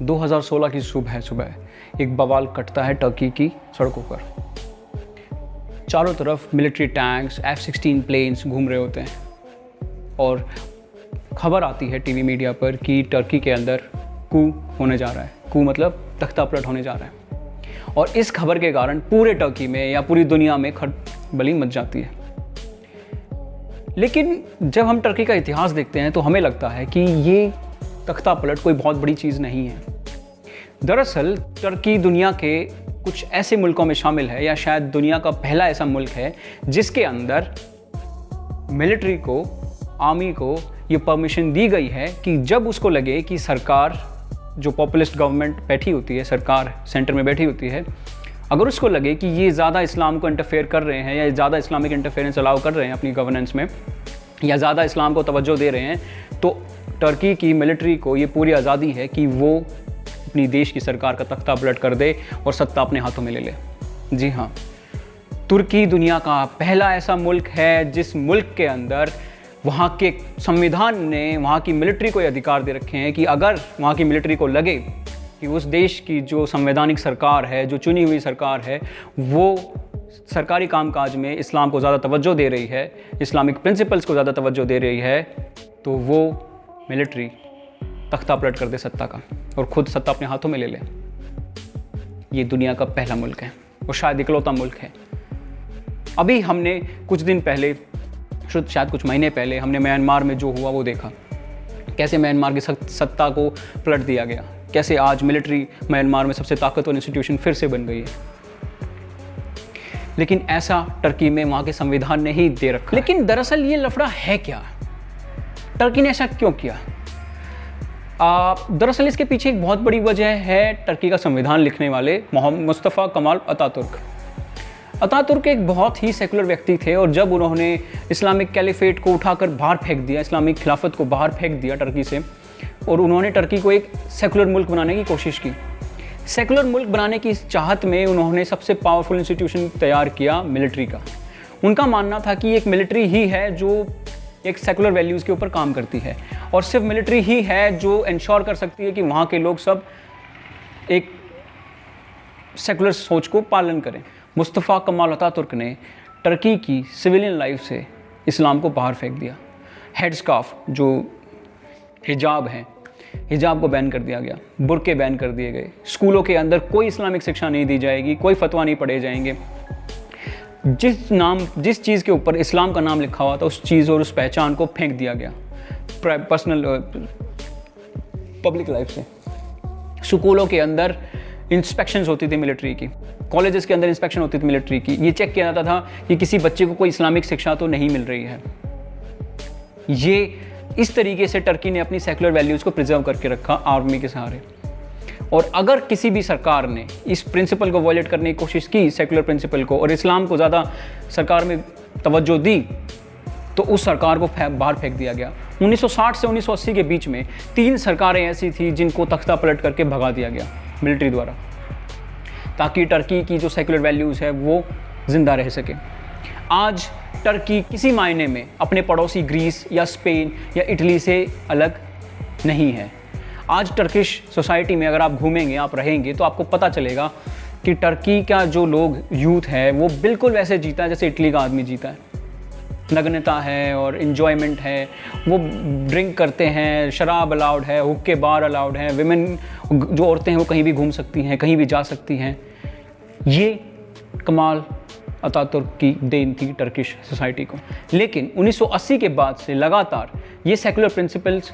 2016 की सुबह एक बवाल कटता है टर्की की सड़कों पर। चारों तरफ मिलिट्री टैंक्स, F-16 प्लेन्स घूम रहे होते हैं और खबर आती है टीवी मीडिया पर कि टर्की के अंदर कू होने जा रहा है। कू मतलब तख्ता पलट होने जा रहा है और इस खबर के कारण पूरे टर्की में या पूरी दुनिया में खलबली मच जाती है। लेकिन जब हम टर्की का इतिहास देखते हैं तो हमें लगता है कि ये तख्ता पलट कोई बहुत बड़ी चीज़ नहीं है। दरअसल टर्की दुनिया के कुछ ऐसे मुल्कों में शामिल है या शायद दुनिया का पहला ऐसा मुल्क है जिसके अंदर मिलिट्री को, आर्मी को ये परमिशन दी गई है कि जब उसको लगे कि सरकार, जो पॉपुलिस्ट गवर्नमेंट बैठी होती है, सरकार सेंटर में बैठी होती है, अगर उसको लगे कि ये ज़्यादा इस्लाम को इंटरफेयर कर रहे हैं या ज़्यादा इस्लामिक इंटरफेरेंस अलाउ कर रहे हैं अपनी गवर्नेंस में या ज़्यादा इस्लाम को तवज्जो दे रहे हैं, तो टर्की की मिलिट्री को ये पूरी आज़ादी है कि वो अपनी देश की सरकार का तख्ता पलट कर दे और सत्ता अपने हाथों में ले ले। जी हाँ, तुर्की दुनिया का पहला ऐसा मुल्क है जिस मुल्क के अंदर वहाँ के संविधान ने वहाँ की मिलिट्री को ये अधिकार दे रखे हैं कि अगर वहाँ की मिलिट्री को लगे कि उस देश की जो संवैधानिक सरकार है, जो चुनी हुई सरकार है, वो सरकारी कामकाज में इस्लाम को ज़्यादा तवज्जो दे रही है, इस्लामिक प्रिंसिपल्स को ज़्यादा तवज्जो दे रही है, तो वो मिलिट्री तख्ता पलट कर दे सत्ता का और ख़ुद सत्ता अपने हाथों में ले ले। ये दुनिया का पहला मुल्क है और शायद इकलौता मुल्क है। अभी हमने कुछ दिन पहले, शायद कुछ महीने पहले, हमने म्यांमार में जो हुआ वो देखा, कैसे म्यांमार की सत्ता को पलट दिया गया, कैसे आज मिलिट्री म्यांमार में सबसे ताकतवर इंस्टीट्यूशन फिर से बन गई है। लेकिन ऐसा टर्की में वहाँ के संविधान ने ही दे रखा। लेकिन दरअसल ये लफड़ा है क्या? टर्की ने ऐसा क्यों किया? दरअसल इसके पीछे एक बहुत बड़ी वजह है टर्की का संविधान लिखने वाले मुस्तफ़ा कमाल अतातुर्क। अतातुर्क एक बहुत ही सेकुलर व्यक्ति थे और जब उन्होंने इस्लामिक कैलिफेट को उठाकर बाहर फेंक दिया, इस्लामिक खिलाफत को बाहर फेंक दिया टर्की से, और उन्होंने टर्की को एक सेकुलर मुल्क बनाने की कोशिश की। सेकुलर मुल्क बनाने की चाहत में उन्होंने सबसे पावरफुल इंस्टीट्यूशन तैयार किया मिलिट्री का। उनका मानना था कि एक मिलिट्री ही है जो एक सेकुलर वैल्यूज़ के ऊपर काम करती है और सिर्फ मिलिट्री ही है जो इंश्योर कर सकती है कि वहाँ के लोग सब एक सेकुलर सोच को पालन करें। मुस्तफ़ा कमाल अतातुर्क ने टर्की की सिविलियन लाइफ से इस्लाम को बाहर फेंक दिया। हेडस्कार्फ, जो हिजाब है, हिजाब को बैन कर दिया गया, बुर्के बैन कर दिए गए, स्कूलों के अंदर कोई इस्लामिक शिक्षा नहीं दी जाएगी, कोई फतवा नहीं पढ़े जाएंगे। जिस चीज़ के ऊपर इस्लाम का नाम लिखा हुआ था उस चीज़ और उस पहचान को फेंक दिया गया पर्सनल पब्लिक लाइफ से। स्कूलों के अंदर इंस्पेक्शंस होती थी मिलिट्री की, कॉलेजेस के अंदर इंस्पेक्शन होती थी मिलिट्री की। ये चेक किया जाता था कि किसी बच्चे को कोई इस्लामिक शिक्षा तो नहीं मिल रही है। ये इस तरीके से टर्की ने अपनी सेकुलर वैल्यूज़ को प्रिजर्व करके रखा आर्मी के सहारे। और अगर किसी भी सरकार ने इस प्रिंसिपल को वॉयलेट करने की कोशिश की, सेकुलर प्रिंसिपल को, और इस्लाम को ज़्यादा सरकार में तवज्जो दी, तो उस सरकार को बाहर फेंक दिया गया। 1960 से 1980 के बीच में 3 सरकारें ऐसी थी जिनको तख्ता पलट करके भगा दिया गया मिलिट्री द्वारा, ताकि टर्की की जो सेकुलर वैल्यूज़ है वो ज़िंदा रह सके। आज टर्की किसी मायने में अपने पड़ोसी ग्रीस या स्पेन या इटली से अलग नहीं है। आज टर्किश सोसाइटी में अगर आप घूमेंगे, आप रहेंगे, तो आपको पता चलेगा कि टर्की का जो लोग यूथ है वो बिल्कुल वैसे जीता है जैसे इटली का आदमी जीता है। नग्नता है और इन्जॉयमेंट है, वो ड्रिंक करते हैं, शराब अलाउड है, हुक्के बार अलाउड है, विमेन जो औरतें हैं वो कहीं भी घूम सकती हैं, कहीं भी जा सकती हैं। ये कमाल अतातुर्क की देन थी टर्किश सोसाइटी को। लेकिन 1980 के बाद से लगातार ये सेकुलर प्रिंसिपल्स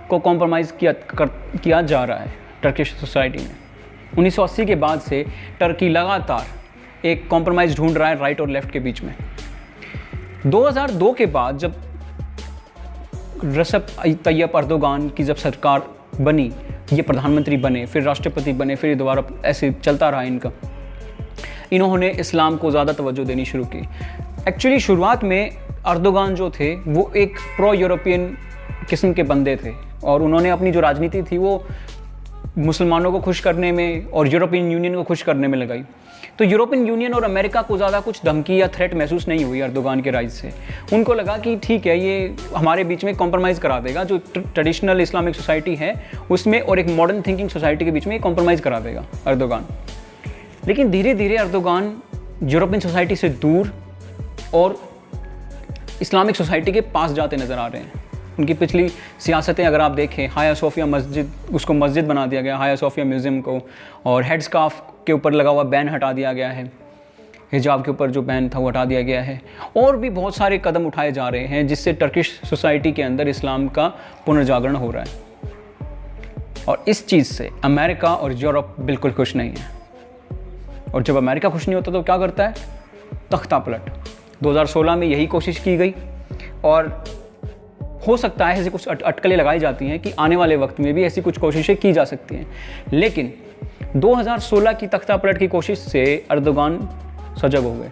को कॉम्प्रोमाइज़ किया जा रहा है टर्किश सोसाइटी में। 1980 के बाद से टर्की लगातार एक कॉम्प्रोमाइज़ ढूंढ रहा है राइट और लेफ़्ट के बीच में। 2002 के बाद जब रेसेप तैयप अर्दोगान की जब सरकार बनी, ये प्रधानमंत्री बने, फिर राष्ट्रपति बने, फिर दोबारा ऐसे चलता रहा इनका, इन्होंने इस्लाम को ज़्यादा तवज्जो देनी शुरू की। एक्चुअली शुरुआत में अर्दोगान जो थे वो एक प्रो यूरोपियन किस्म के बंदे थे और उन्होंने अपनी जो राजनीति थी वो मुसलमानों को खुश करने में और यूरोपियन यूनियन को खुश करने में लगाई। तो यूरोपियन यूनियन और अमेरिका को ज़्यादा कुछ धमकी या थ्रेट महसूस नहीं हुई अर्दोगान के राइज से। उनको लगा कि ठीक है, ये हमारे बीच में कॉम्प्रोमाइज़ करा देगा, जो ट्रेडिशनल इस्लामिक सोसाइटी है उसमें और एक मॉडर्न थिंकिंग सोसाइटी के बीच में कॉम्प्रोमाइज़ करा देगा अर्दोगान। लेकिन धीरे धीरे अर्दोगान यूरोपियन सोसाइटी से दूर और इस्लामिक सोसाइटी के पास जाते नज़र आ रहे हैं। उनकी पिछली सियासतें अगर आप देखें, हाया सोफिया मस्जिद, उसको मस्जिद बना दिया गया, हाया सोफिया म्यूज़ियम को, और हेड स्कार्फ के ऊपर लगा हुआ बैन हटा दिया गया है, हिजाब के ऊपर जो बैन था वो हटा दिया गया है, और भी बहुत सारे कदम उठाए जा रहे हैं जिससे टर्किश सोसाइटी के अंदर इस्लाम का पुनर्जागरण हो रहा है। और इस चीज़ से अमेरिका और यूरोप बिल्कुल खुश नहीं है। और जब अमेरिका खुश नहीं होता तो क्या करता है? तख्ता पलट। 2016 में यही कोशिश की गई और हो सकता है ऐसी कुछ अटकलें लगाई जाती हैं कि आने वाले वक्त में भी ऐसी कुछ कोशिशें की जा सकती हैं। लेकिन 2016 की तख्ता पलट की कोशिश से अर्दोगान सजग हो गए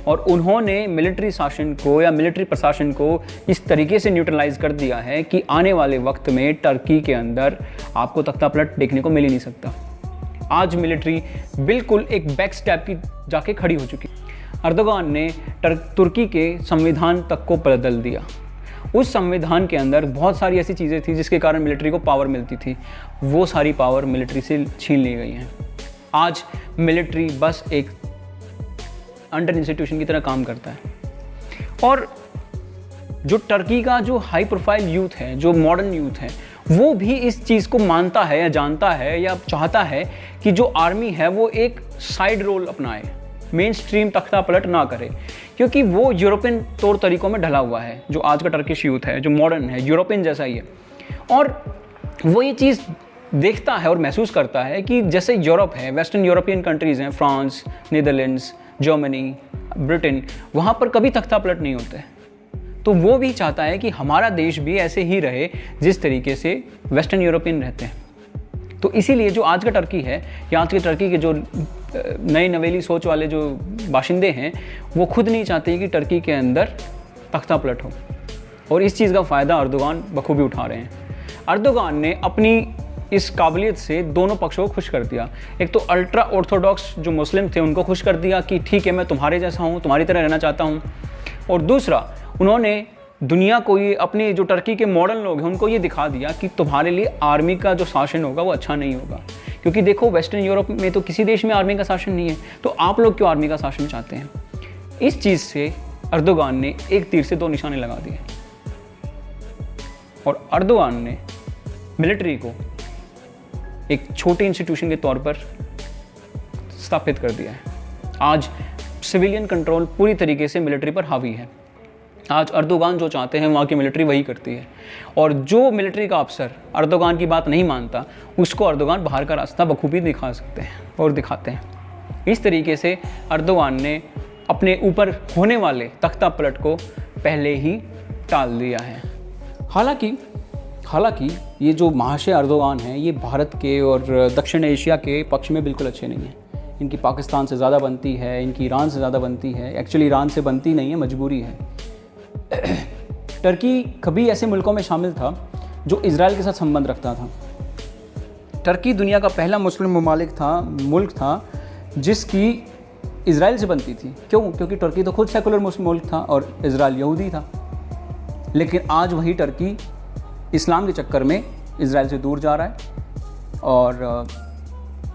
और उन्होंने मिलिट्री शासन को या मिलिट्री प्रशासन को इस तरीके से न्यूट्रलाइज कर दिया है कि आने वाले वक्त में टर्की के अंदर आपको तख्ता पलट देखने को मिल ही नहीं सकता। आज मिलिट्री बिल्कुल एक बैक स्टेप की जाके खड़ी हो चुकी। अर्दोगान ने तुर्की के संविधान तक को बदल दिया। उस संविधान के अंदर बहुत सारी ऐसी चीज़ें थी जिसके कारण मिलिट्री को पावर मिलती थी, वो सारी पावर मिलिट्री से छीन ली गई हैं। आज मिलिट्री बस एक अंडर इंस्टीट्यूशन की तरह काम करता है। और जो टर्की का जो हाई प्रोफाइल यूथ है, जो मॉडर्न यूथ है, वो भी इस चीज़ को मानता है या जानता है या चाहता है कि जो आर्मी है वो एक साइड रोल अपनाए, मेन स्ट्रीम तख्ता पलट ना करे, क्योंकि वो यूरोपियन तौर तरीकों में ढला हुआ है। जो आज का टर्किश यूथ है, जो मॉडर्न है, यूरोपियन जैसा ही है, और वो ये चीज़ देखता है और महसूस करता है कि जैसे यूरोप है, वेस्टर्न यूरोपियन कंट्रीज़ हैं, फ्रांस, नीदरलैंड्स, जर्मनी, ब्रिटेन, वहाँ पर कभी तख्ता पलट नहीं होते। तो वो भी चाहता है कि हमारा देश भी ऐसे ही रहे जिस तरीके से वेस्टर्न यूरोपियन रहते हैं। तो इसीलिए जो आज का टर्की है या आज के टर्की के जो नई नवेली सोच वाले जो बाशिंदे हैं, वो खुद नहीं चाहते कि टर्की के अंदर तख्ता पलट हो, और इस चीज़ का फ़ायदा अर्दोगान बखूबी उठा रहे हैं। अर्दोगान ने अपनी इस काबिलियत से दोनों पक्षों को खुश कर दिया। एक तो अल्ट्रा ऑर्थोडॉक्स जो मुस्लिम थे उनको खुश कर दिया कि ठीक है, मैं तुम्हारे जैसा हूँ, तुम्हारी तरह रहना चाहता हूँ, और दूसरा उन्होंने दुनिया को ये, अपने जो टर्की के मॉडर्न लोग हैं उनको ये दिखा दिया कि तुम्हारे लिए आर्मी का जो शासन होगा वो अच्छा नहीं होगा, क्योंकि देखो वेस्टर्न यूरोप में तो किसी देश में आर्मी का शासन नहीं है, तो आप लोग क्यों आर्मी का शासन चाहते हैं। इस चीज़ से अर्दोगान ने एक तीर से दो निशाने लगा दिए और अर्दोगान ने मिलिट्री को एक छोटे इंस्टीट्यूशन के तौर पर स्थापित कर दिया है। आज सिविलियन कंट्रोल पूरी तरीके से मिलिट्री पर हावी है। आज अर्दोगान जो चाहते हैं वहाँ की मिलिट्री वही करती है, और जो मिलिट्री का अफसर अर्दोगान की बात नहीं मानता उसको अर्दोगान बाहर का रास्ता बखूबी दिखा सकते हैं और दिखाते हैं। इस तरीके से अर्दोगान ने अपने ऊपर होने वाले तख्ता पलट को पहले ही टाल दिया है। हालांकि ये जो महाशय अर्दोगान हैं ये भारत के और दक्षिण एशिया के पक्ष में बिल्कुल अच्छे नहीं हैं। इनकी पाकिस्तान से ज़्यादा बनती है, इनकी ईरान से ज़्यादा बनती है। एक्चुअली ईरान से बनती नहीं है, मजबूरी है। टर्की कभी ऐसे मुल्कों में शामिल था जो इजराइल के साथ संबंध रखता था। टर्की दुनिया का पहला मुस्लिम मुल्क था जिसकी इजराइल से बनती थी। क्यों? क्योंकि टर्की तो खुद सेकुलर मुस्लिम मुल्क था और इजराइल यहूदी था। लेकिन आज वही टर्की इस्लाम के चक्कर में इजराइल से दूर जा रहा है और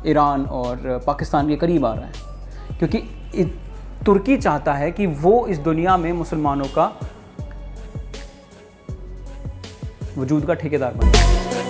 ईरान और पाकिस्तान के करीब आ रहा है, क्योंकि तुर्की चाहता है कि वो इस दुनिया में मुसलमानों का वजूद का ठेकेदार बने।